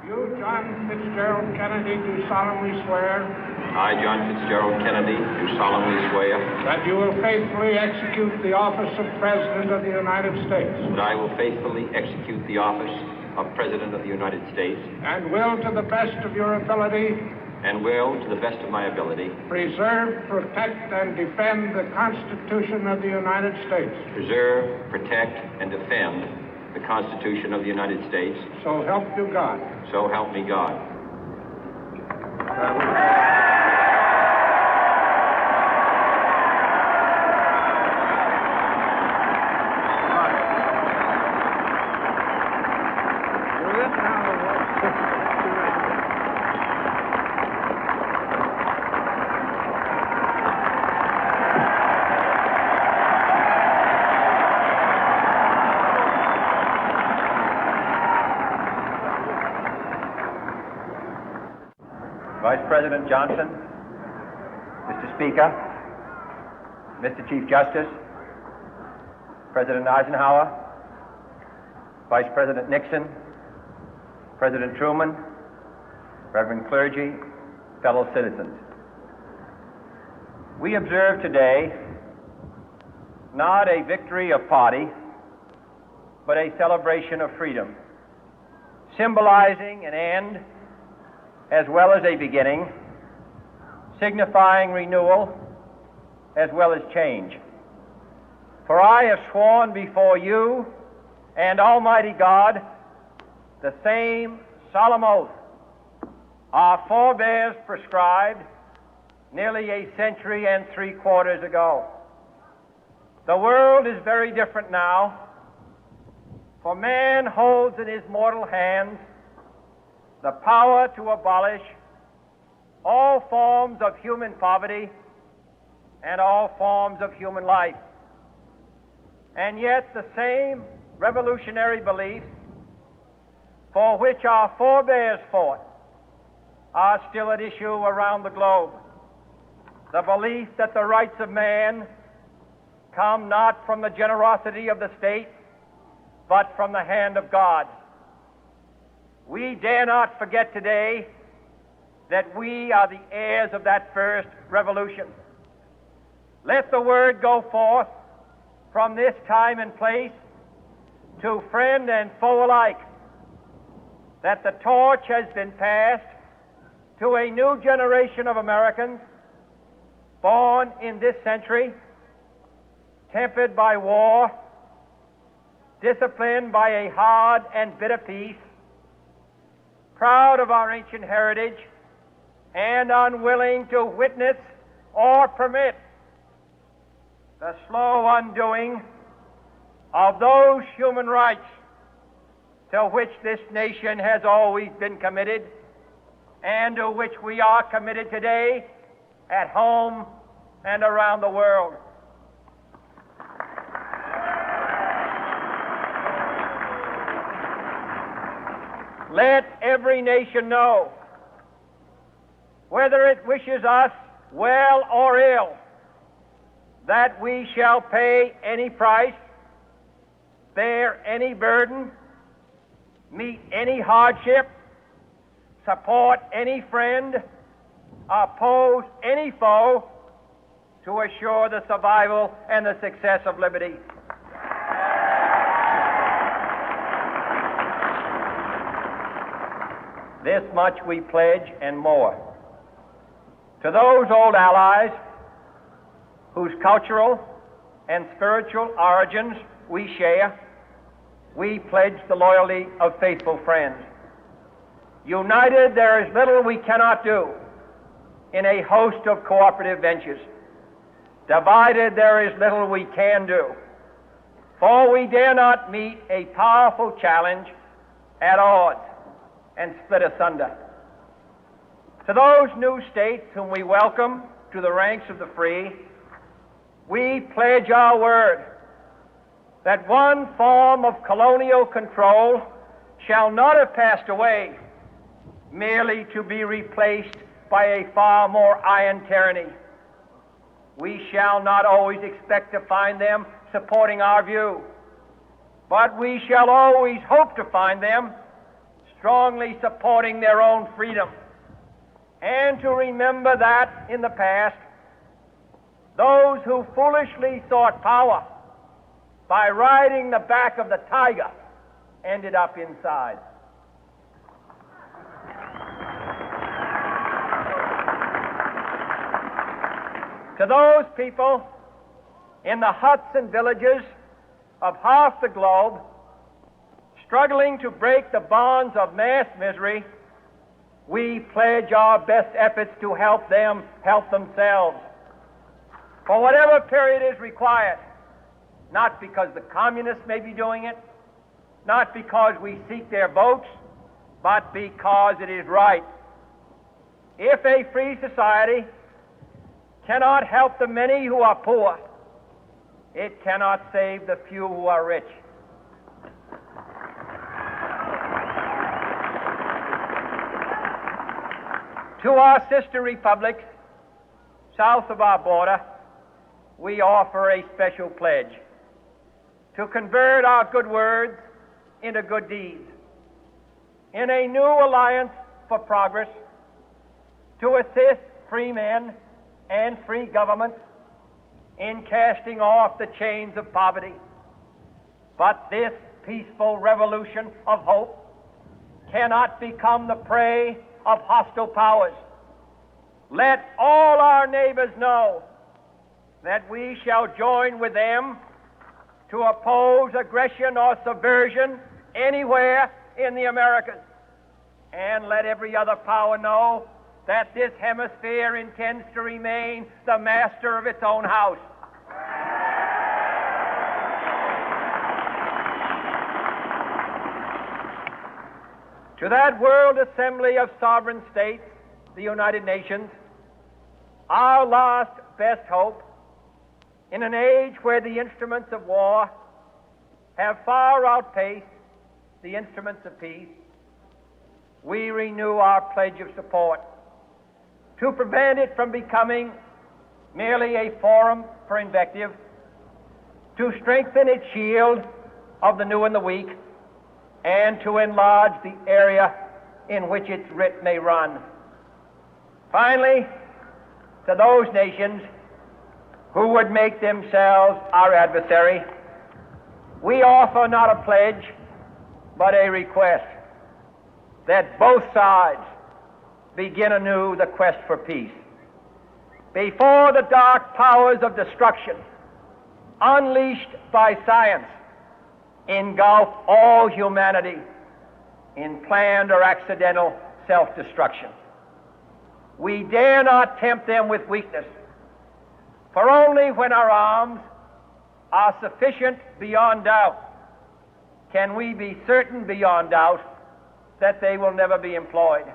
You, John Fitzgerald Kennedy, do solemnly swear I, John Fitzgerald Kennedy, do solemnly swear that you will faithfully execute the office of President of the United States that I will faithfully execute the office of President of the United States and will, to the best of your ability, and will, to the best of my ability, preserve, protect, and defend the Constitution of the United States. preserve, protect, and defend the Constitution of the United States. So help you God. So help me God. Vice President Johnson, Mr. Speaker, Mr. Chief Justice, President Eisenhower, Vice President Nixon, President Truman, Reverend clergy, fellow citizens. We observe today not a victory of party, but a celebration of freedom, symbolizing an end as well as a beginning, signifying renewal as well as change. For I have sworn before you and Almighty God the same solemn oath our forebears prescribed nearly a century and 3/4 ago. The world is very different now, for man holds in his mortal hands the power to abolish all forms of human poverty and all forms of human life. And yet the same revolutionary beliefs for which our forebears fought are still at issue around the globe. The belief that the rights of man come not from the generosity of the state, but from the hand of God. We dare not forget today that we are the heirs of that first revolution. Let the word go forth from this time and place to friend and foe alike that the torch has been passed to a new generation of Americans born in this century, tempered by war, disciplined by a hard and bitter peace, proud of our ancient heritage, and unwilling to witness or permit the slow undoing of those human rights to which this nation has always been committed and to which we are committed today at home and around the world. Let every nation know, whether it wishes us well or ill, that we shall pay any price, bear any burden, meet any hardship, support any friend, oppose any foe to assure the survival and the success of liberty. This much we pledge and more. To those old allies whose cultural and spiritual origins we share, we pledge the loyalty of faithful friends. United, there is little we cannot do in a host of cooperative ventures. Divided, there is little we can do, for we dare not meet a powerful challenge at odds and split asunder. To those new states whom we welcome to the ranks of the free, we pledge our word that one form of colonial control shall not have passed away, merely to be replaced by a far more iron tyranny. We shall not always expect to find them supporting our view, but we shall always hope to find them strongly supporting their own freedom, and to remember that in the past, those who foolishly sought power by riding the back of the tiger ended up inside. To those people in the huts and villages of half the globe struggling to break the bonds of mass misery, we pledge our best efforts to help them help themselves for whatever period is required, not because the communists may be doing it, not because we seek their votes, but because it is right. If a free society cannot help the many who are poor, it cannot save the few who are rich. To our sister republics south of our border, we offer a special pledge to convert our good words into good deeds, in a new alliance for progress, to assist free men and free governments in casting off the chains of poverty. But this peaceful revolution of hope cannot become the prey of hostile powers. Let all our neighbors know that we shall join with them to oppose aggression or subversion anywhere in the Americas. And let every other power know that this hemisphere intends to remain the master of its own house. To that World Assembly of Sovereign States, the United Nations, our last best hope, in an age where the instruments of war have far outpaced the instruments of peace, we renew our pledge of support to prevent it from becoming merely a forum for invective, to strengthen its shield of the new and the weak, and to enlarge the area in which its writ may run. Finally, to those nations who would make themselves our adversary, we offer not a pledge, but a request that both sides begin anew the quest for peace. Before the dark powers of destruction, unleashed by science, engulf all humanity in planned or accidental self-destruction, we dare not tempt them with weakness, for only when our arms are sufficient beyond doubt can we be certain beyond doubt that they will never be employed.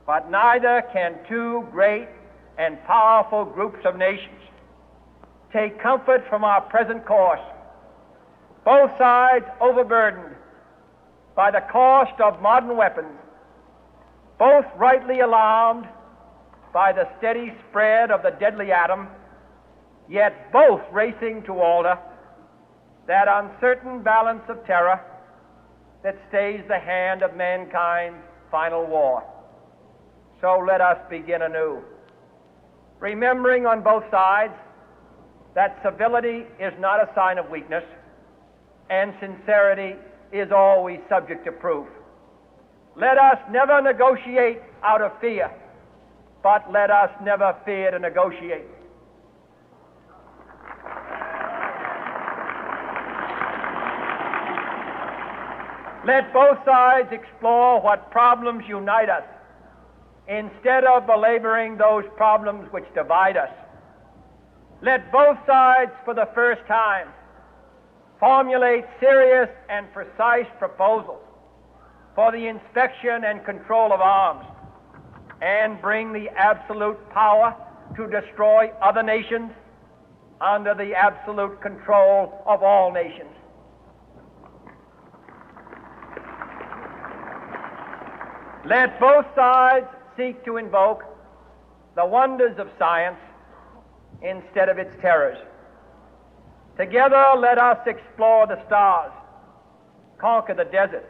But neither can two great and powerful groups of nations take comfort from our present course, both sides overburdened by the cost of modern weapons, both rightly alarmed by the steady spread of the deadly atom, yet both racing to alter that uncertain balance of terror that stays the hand of mankind's final war. So let us begin anew, remembering on both sides that civility is not a sign of weakness, and sincerity is always subject to proof. Let us never negotiate out of fear, but let us never fear to negotiate. Let both sides explore what problems unite us, instead of belaboring those problems which divide us. Let both sides, for the first time, formulate serious and precise proposals for the inspection and control of arms, and bring the absolute power to destroy other nations under the absolute control of all nations. Let both sides seek to invoke the wonders of science instead of its terrors. Together, let us explore the stars, conquer the deserts,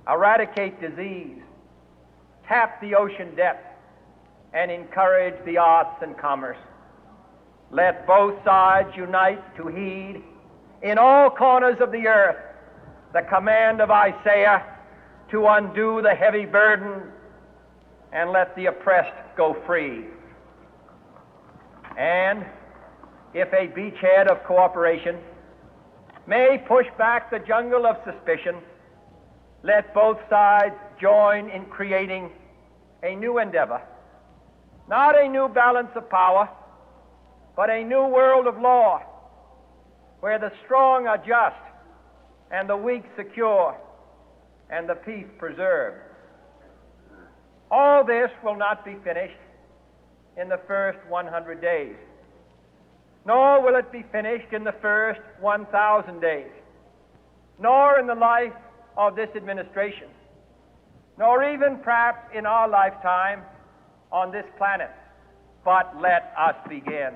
eradicate disease, tap the ocean depth, and encourage the arts and commerce. Let both sides unite to heed in all corners of the earth the command of Isaiah to undo the heavy burden and let the oppressed go free. And if a beachhead of cooperation may push back the jungle of suspicion, let both sides join in creating a new endeavor, not a new balance of power, but a new world of law, where the strong are just and the weak secure and the peace preserved. All this will not be finished in the first 100 days, nor will it be finished in the first 1,000 days, nor in the life of this administration, nor even perhaps in our lifetime on this planet. But let us begin.